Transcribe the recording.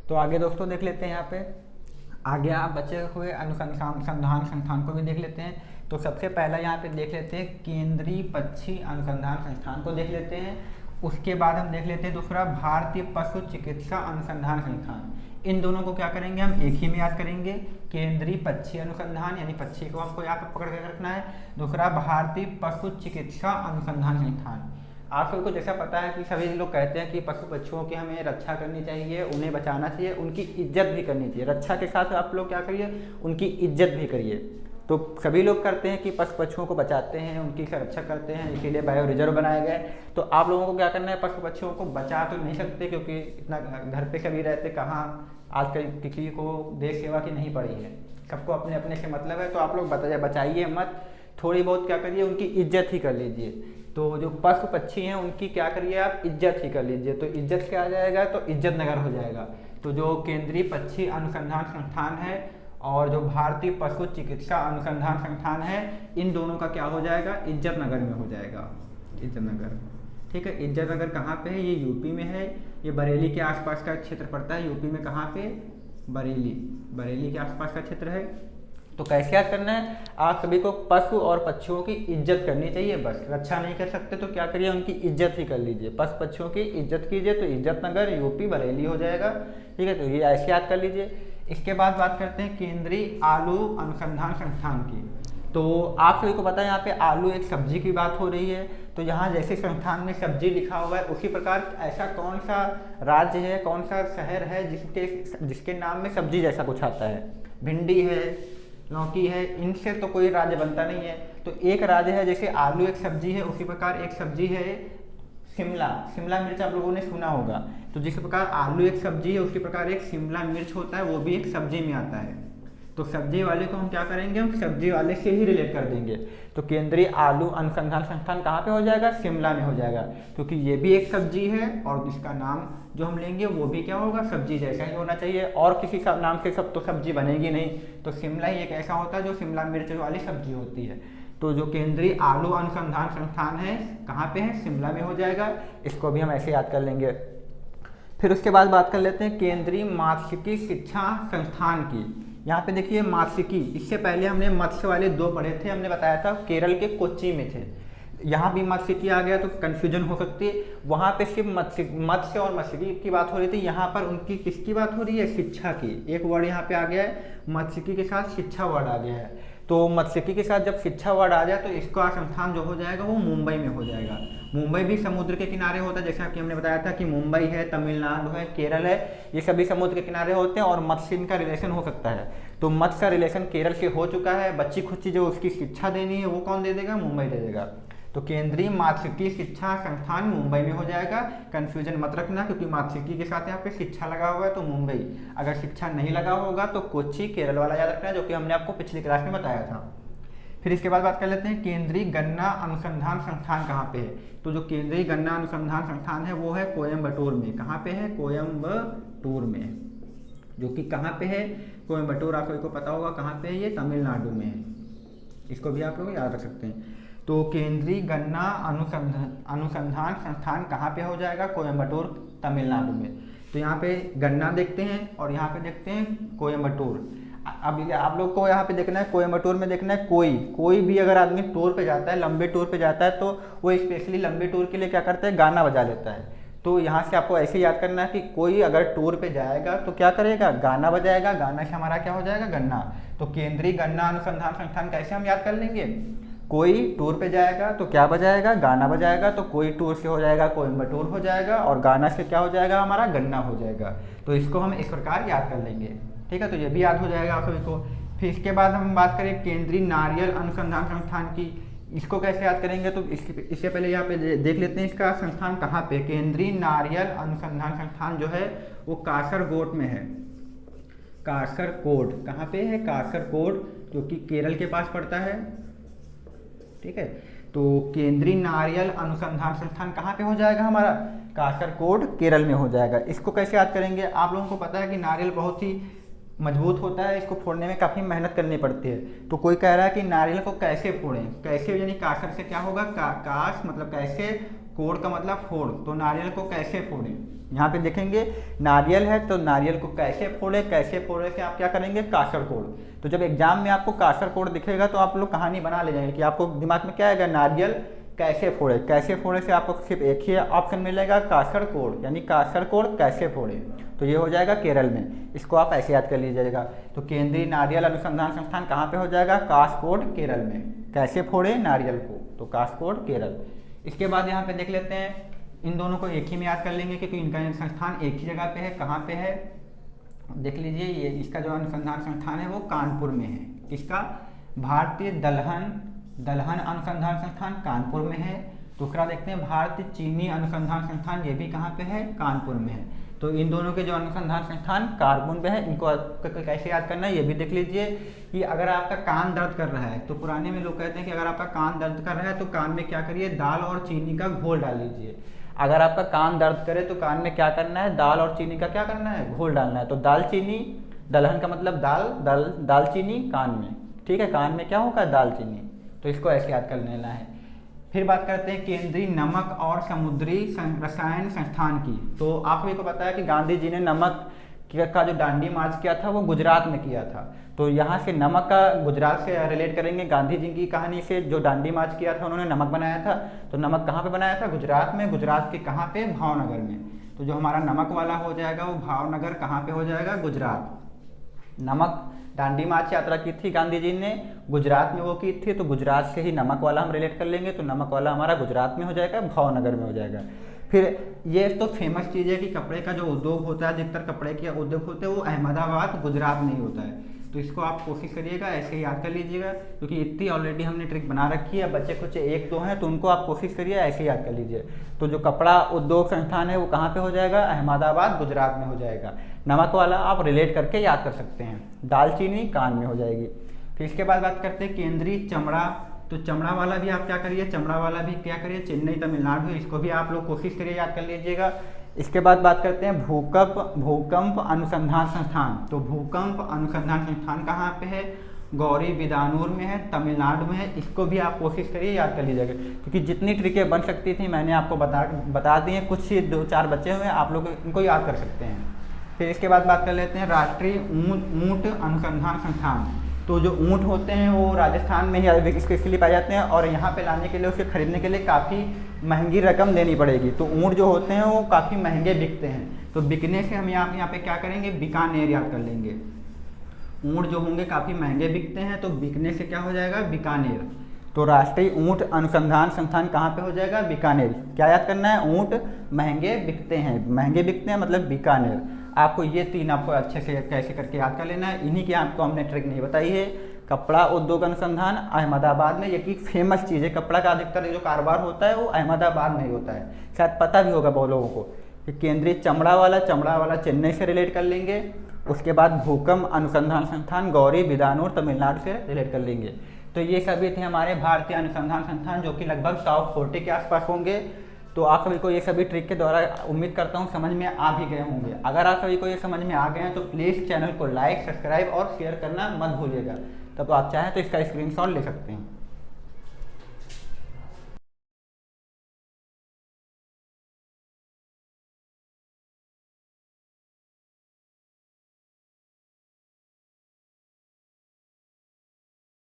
तो आगे दोस्तों देख लेते हैं यहाँ पे, आगे आप बचे हुए अनुसंधान संस्थान को भी देख लेते हैं। तो सबसे पहला यहाँ पे देख लेते हैं केंद्रीय पक्षी अनुसंधान संस्थान को देख लेते हैं। उसके बाद हम देख लेते हैं दूसरा भारतीय पशु चिकित्सा अनुसंधान संस्थान। इन दोनों को क्या करेंगे, हम एक ही में याद करेंगे, केंद्रीय पक्षी अनुसंधान यानी पक्षी को हमको यहाँ पे पकड़ के रखना है। दूसरा भारतीय पशु चिकित्सा अनुसंधान संस्थान। आप सबको जैसा पता है कि सभी लोग कहते हैं कि पशु पक्षियों की हमें रक्षा करनी चाहिए, उन्हें बचाना चाहिए, उनकी इज्जत भी करनी चाहिए। रक्षा के साथ आप लोग क्या करिए, उनकी इज्जत भी करिए। तो सभी लोग करते हैं कि पशु पक्षियों को बचाते हैं, उनकी संरक्षण करते हैं, इसीलिए बायो रिजर्व बनाए गए। तो आप लोगों को क्या करना है, पशु पक्षियों को बचा तो नहीं सकते क्योंकि इतना घर पे सभी रहते, कहाँ आजकल किसी को देश सेवा की नहीं पड़ी है, सबको अपने अपने से मतलब है। तो आप लोग बचाइए मत, थोड़ी बहुत क्या करिए, उनकी इज्जत ही कर लीजिए। तो जो पशु पक्षी हैं उनकी क्या करिए, आप इज्जत ही कर लीजिए। तो इज्जत क्या आ जाएगा, तो इज्जत नगर हो जाएगा। तो जो केंद्रीय पक्षी अनुसंधान संस्थान है और जो भारतीय पशु चिकित्सा अनुसंधान संस्थान है, इन दोनों का क्या हो जाएगा, इज्जत नगर में हो जाएगा, इज्जत नगर। ठीक है, इज्जत नगर कहाँ पे है, ये यूपी में है, ये बरेली के आसपास का क्षेत्र पड़ता है। यूपी में कहाँ पे, बरेली के आसपास का क्षेत्र है। तो कैसे याद करना है, आप सभी को पशु और पक्षियों की इज्जत करनी चाहिए, बस। रक्षा नहीं कर सकते तो क्या करिए, उनकी इज्जत ही कर लीजिए। पशु पक्षियों की इज्जत कीजिए, तो इज्जत नगर यूपी बरेली हो जाएगा। ठीक है, तो ये ऐसे याद कर लीजिए। इसके बाद बात करते हैं केंद्रीय आलू अनुसंधान संस्थान की। तो आप सभी को पता है यहाँ पे आलू एक सब्जी की बात हो रही है। तो यहाँ जैसे संस्थान में सब्जी लिखा हुआ है, उसी प्रकार ऐसा कौन सा राज्य है, कौन सा शहर है जिसके नाम में सब्जी जैसा कुछ आता है। भिंडी है, लौकी है, इनसे तो कोई राज्य बनता नहीं है। तो एक राज्य है, जैसे आलू एक सब्जी है, उसी प्रकार एक सब्जी है शिमला मिर्च, आप लोगों ने सुना होगा। तो जिस प्रकार आलू एक सब्जी है, उसी प्रकार एक शिमला मिर्च होता है, वो भी एक सब्जी में आता है। तो सब्जी वाले को हम क्या करेंगे, हम सब्जी वाले से ही रिलेट कर देंगे। तो केंद्रीय आलू अनुसंधान संस्थान कहाँ पे हो जाएगा, शिमला में हो जाएगा, क्योंकि ये भी एक सब्जी है और इसका नाम जो हम लेंगे वो भी क्या होगा, सब्जी जैसा ही होना चाहिए। और किसी सब नाम से सब तो सब्जी बनेगी नहीं। तो शिमला ही एक ऐसा होता है जो शिमला मिर्च वाली सब्जी होती है। तो जो केंद्रीय आलू अनुसंधान संस्थान है कहाँ पे है, शिमला में हो जाएगा। इसको भी हम ऐसे याद कर लेंगे। फिर उसके बाद बात कर लेते हैं केंद्रीय मात्स्यिकी शिक्षा संस्थान की। यहाँ पे देखिए मात्स्यिकी, इससे पहले हमने मत्स्य वाले दो पढ़े थे, हमने बताया था केरल के कोच्चि में थे। यहाँ भी मत्स्यिकी आ गया तो कंफ्यूजन हो सकती है। वहाँ पे सिर्फ मत्स्य और मत्स्यिकी की बात हो रही थी, यहाँ पर उनकी किसकी बात हो रही है, शिक्षा की। एक वर्ड यहाँ पे आ गया है, मत्स्यिकी के साथ शिक्षा वर्ड आ गया है। तो मत्स्यिकी के साथ जब शिक्षा वर्ड आ जाए तो इसका संस्थान जो हो जाएगा वो मुंबई में हो जाएगा। मुंबई भी समुद्र के किनारे होता है, जैसा कि हमने बताया था कि मुंबई है, तमिलनाडु है, केरल है, ये सभी समुद्र के किनारे होते हैं। और मत्स्य इनका रिलेशन हो सकता है। तो मत्स्य का रिलेशन केरल से हो चुका है। बच्ची खुच्ची जो उसकी शिक्षा देनी है वो कौन दे देगा, मुंबई दे देगा। तो केंद्रीय मात्स्यिकी शिक्षा संस्थान मुंबई में हो जाएगा। कंफ्यूजन मत रखना, क्योंकि मात्स्यिकी के साथ यहाँ पे शिक्षा लगा हुआ है तो मुंबई, अगर शिक्षा नहीं लगा होगा तो कोच्चि केरल वाला याद रखना है, जो कि हमने आपको पिछली क्लास में बताया था। फिर इसके बाद बात कर लेते हैं केंद्रीय गन्ना अनुसंधान संस्थान कहाँ पे है। तो जो केंद्रीय गन्ना अनुसंधान संस्थान है वो है कोयम्बटूर में। कहाँ पे है, कोयम्बटूर में, जो कि कहाँ पे है, कोयम्बटूर आप सभी को पता होगा कहाँ पे है, ये तमिलनाडु में है। इसको भी आप लोग याद रख सकते हैं। तो केंद्रीय गन्ना अनुसंधान संस्थान कहाँ पे हो जाएगा, कोयम्बटूर तमिलनाडु में। तो यहाँ पे गन्ना देखते हैं और यहाँ पे देखते हैं कोयम्बटूर। अब आप लोग को यहाँ पे देखना है, कोयम्बटूर में देखना है कोई भी अगर आदमी टूर पे जाता है, लंबे टूर पे जाता है, तो वो स्पेशली लंबे टूर के लिए क्या करता है, गाना बजा लेता है। तो यहाँ से आपको ऐसे याद करना है कि कोई अगर टूर पे जाएगा तो क्या करेगा, गाना बजाएगा। गाना से हमारा क्या हो जाएगा, गन्ना। तो केंद्रीय गन्ना अनुसंधान संस्थान कैसे हम याद कर लेंगे, कोई टूर पे जाएगा तो क्या बजाएगा, गाना बजाएगा। तो कोई टूर से हो जाएगा कोयम्बटूर हो जाएगा, और गाना से क्या हो जाएगा, हमारा गन्ना हो जाएगा। तो इसको हम इस प्रकार याद कर लेंगे। ठीक है, तो ये भी याद हो जाएगा आप सभी को। फिर इसके बाद हम बात करें केंद्रीय नारियल अनुसंधान संस्थान की। इसको कैसे याद करेंगे, तो इससे पहले यहाँ पे देख लेते हैं इसका संस्थान कहाँ पे। केंद्रीय नारियल अनुसंधान संस्थान जो है वो कासरगोड में है। कासरगोड कहाँ पे है, कासरगोड, जो कि केरल के पास पड़ता है। ठीक है, तो केंद्रीय नारियल अनुसंधान संस्थान कहाँ पे हो जाएगा हमारा, कासरगोड केरल में हो जाएगा। इसको कैसे याद करेंगे, आप लोगों को पता है कि नारियल बहुत ही मजबूत होता है, इसको फोड़ने में काफ़ी मेहनत करनी पड़ती है। तो कोई कह रहा है कि नारियल को कैसे फोड़ें, कैसे यानी कासर से क्या होगा, कास मतलब कैसे, कोड का मतलब फोड़। तो नारियल को कैसे फोड़ें, यहाँ पे देखेंगे नारियल है तो नारियल को कैसे फोड़े, कैसे फोड़े से आप क्या करेंगे, कासर कोड़। तो जब एग्जाम में आपको कासर कोड़ दिखेगा तो आप लोग कहानी बना ले जाएंगे कि आपको दिमाग में क्या आएगा, नारियल कैसे फोड़े। कैसे फोड़े से आपको सिर्फ एक ही ऑप्शन मिलेगा, कासर कोड़, यानी कासर कोड़ कैसे फोड़े। तो ये हो जाएगा केरल में, इसको आप ऐसे याद कर लीजिएगा। तो केंद्रीय नारियल अनुसंधान संस्थान कहाँ पे हो जाएगा, कासकोड केरल में। कैसे फोड़े नारियल को, तो कासकोड केरल। इसके बाद यहाँ पे देख लेते हैं, इन दोनों को एक ही में याद कर लेंगे क्योंकि इनका संस्थान एक ही जगह पे है। कहाँ पे है, देख लीजिए, ये इसका जो अनुसंधान संस्थान है वो कानपुर में है। किसका, भारतीय दलहन अनुसंधान संस्थान कानपुर में है। दूसरा देखते हैं भारतीय चीनी अनुसंधान संस्थान, ये भी कहाँ पे है, कानपुर में है। तो इन दोनों के जो अनुसंधान संस्थान कानपुर में है, इनको कैसे याद करना है ये भी देख लीजिए कि अगर आपका कान दर्द कर रहा है तो पुराने में लोग कहते हैं कि अगर आपका कान दर्द कर रहा है तो कान में क्या करिए, दाल और चीनी का घोल डाल लीजिए। अगर आपका कान दर्द करे तो कान में क्या करना है, दाल और चीनी का क्या करना है, घोल डालना है। तो दाल चीनी, दलहन का मतलब दाल चीनी कान में, ठीक है, कान में क्या होगा, दाल चीनी। तो इसको ऐसे याद कर लेना है। फिर बात करते हैं केंद्रीय नमक और समुद्री रसायन संस्थान की। तो आप सभी को पता है कि गांधी जी ने नमक का जो दांडी मार्च किया था वो गुजरात में किया था। तो यहाँ से नमक का गुजरात से रिलेट करेंगे, गांधी जी की कहानी से। जो दांडी मार्च किया था उन्होंने नमक बनाया था, तो नमक कहाँ पे बनाया था, गुजरात में। गुजरात के कहाँ पे, भावनगर में। तो जो हमारा नमक वाला हो जाएगा वो भावनगर कहाँ पे हो जाएगा, गुजरात। नमक दांडी मार्च यात्रा की थी गांधी जी ने, गुजरात में वो की थी, तो गुजरात से ही नमक वाला हम रिलेट कर लेंगे। तो नमक वाला हमारा गुजरात में हो जाएगा, भावनगर में हो जाएगा। फिर ये तो फेमस चीज़ है कि कपड़े का जो उद्योग होता है, अधिकतर कपड़े के उद्योग होते हैं वो अहमदाबाद गुजरात में ही होता है। तो इसको आप कोशिश करिएगा ऐसे ही याद कर लीजिएगा, क्योंकि इतनी ऑलरेडी हमने ट्रिक बना रखी है। बच्चे कुछ एक दो हैं तो उनको आप कोशिश करिए ऐसे ही याद कर लीजिए। तो जो कपड़ा उद्योग संस्थान है वो कहाँ पे हो जाएगा, अहमदाबाद गुजरात में हो जाएगा। नमक वाला आप रिलेट करके याद कर सकते हैं, दालचीनी कान में हो जाएगी। फिर इसके बाद बात करते हैं केंद्रीय चमड़ा। तो चमड़ा वाला भी आप क्या करिए, चमड़ा वाला भी क्या करिए, चेन्नई तमिलनाडु, इसको भी आप लोग कोशिश करिए याद कर लीजिएगा। इसके बाद बात करते हैं भूकंप अनुसंधान संस्थान। तो भूकंप अनुसंधान संस्थान कहाँ पे है, गौरी बिदानूर में है, तमिलनाडु में है। इसको भी आप कोशिश करिए याद कर लीजिएगा, क्योंकि जितनी ट्रिकें बन सकती थी मैंने आपको बता दी हैं। कुछ ही 2-4 बचे हुए हैं, आप लोग इनको याद कर सकते हैं। फिर इसके बाद बात कर लेते हैं राष्ट्रीय ऊँट अनुसंधान संस्थान। तो जो ऊँट होते हैं वो राजस्थान में ही स्पेशली पाए जाते हैं, और यहाँ पे लाने के लिए, उसे खरीदने के लिए काफ़ी महंगी रकम देनी पड़ेगी। तो ऊँट जो होते हैं वो काफ़ी महंगे बिकते हैं। तो बिकने से हम यहाँ पे क्या करेंगे, बीकानेर याद कर लेंगे। ऊँट जो होंगे काफ़ी महंगे बिकते हैं, तो बिकने से क्या हो जाएगा, बीकानेर। तो राष्ट्रीय ऊँट अनुसंधान संस्थान कहाँ पे हो जाएगा, बीकानेर। क्या याद करना है, ऊँट महंगे बिकते हैं मतलब बीकानेर। आपको ये 3 आपको अच्छे से कैसे करके याद कर लेना है। इन्हीं की आपको हमने ट्रिक नहीं बताई है। कपड़ा उद्योग अनुसंधान अहमदाबाद में, ये की फेमस चीज़ है। कपड़ा का अधिकतर जो कारोबार होता है वो अहमदाबाद में ही होता है, शायद पता भी होगा बहुत लोगों को। कि केंद्रीय चमड़ा वाला चेन्नई से रिलेट कर लेंगे। उसके बाद भूकंप अनुसंधान संस्थान गौरी बिदानूर तमिलनाडु से रिलेट कर लेंगे। तो ये सभी थे हमारे भारतीय अनुसंधान संस्थान, जो कि लगभग टॉप 40 के आसपास होंगे। तो आप सभी को ये सभी ट्रिक के द्वारा उम्मीद करता हूँ समझ में आ भी गए होंगे। अगर आप सभी को ये समझ में आ गए हैं तो प्लीज़ चैनल को लाइक, सब्सक्राइब और शेयर करना मत भूलिएगा। तब तो आप चाहें तो इसका स्क्रीनशॉट ले सकते हैं।